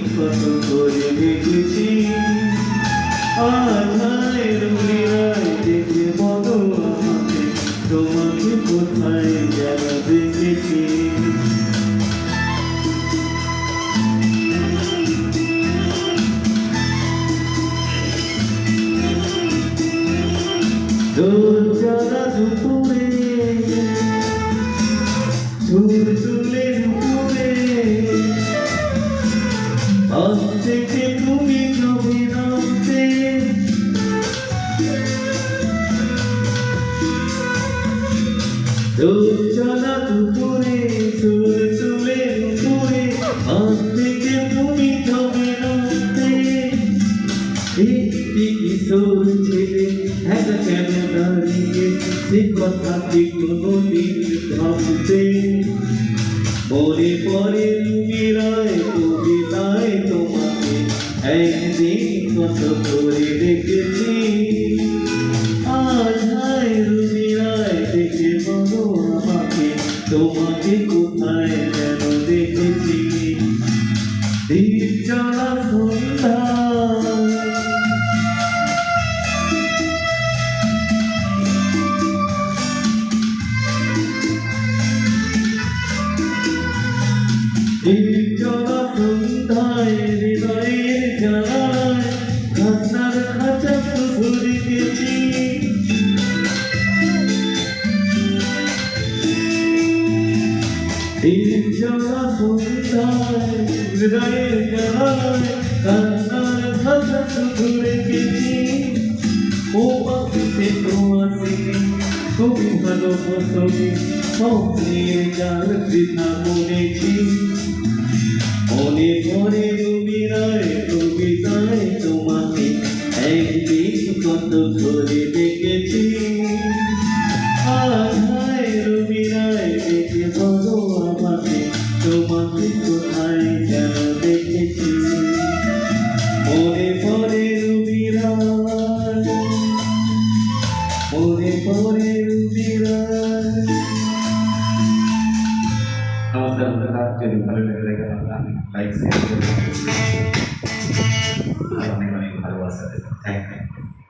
কত করে দেখেছি আধায় রুমিরায় দেখে বলো আমাকে তোমাকে কোথায় যেন দেখেছি জ্বালা দুপুরে চুল তুলে দুপুরে আজ থেকে তুমি ছবি নামতে জ্বালা দুপুরে চুল তুলে দুপুরে আজ থেকে তুমি ছবি নামতে একটি কিশোর ছেলে একা কেন দাঁড়িয়ে সে কথাটি কোনোদিন ভাবতে মনে পড়ে রুমিরায় কবিতায় তোমাকে একদিন কত করে দেখেছি আজ হায় রুমিরায় দেখে বলো আমাকে তোমাকে কোথায় যেন দেখেছি দিন চলা সন্ধ্যা চলা সন্ধ্যায় হৃদয়ের জ্বালায় কান্নার খাঁচা শুধু রেখেছি চলা সন্ধ্যায় হৃদয়ের জ্বালায় কান্নার খাঁচা শুধু রেখেছি ও বাকিতে তো আসেনি তুমি ভালোবাসনি স্বপ্নের জাল বৃথা বুনেছি মনে পড়ে রুমিরায় কবিতায় তোমাকে একদিন কত করে দেখেছি আজ হায় রুমিরায় দেখে বলো আমাকে তোমাকে কোথায় যেন দেখেছি মনে পড়ে রুমিরায় মনে পড়ে রুমিরায় नमस्कार बंधुरा যদি ভালো লেগে থাকে লাইক শেয়ার করুন আর অনেক অনেক ভালোবাসা দেবেন থ্যাংক ইউ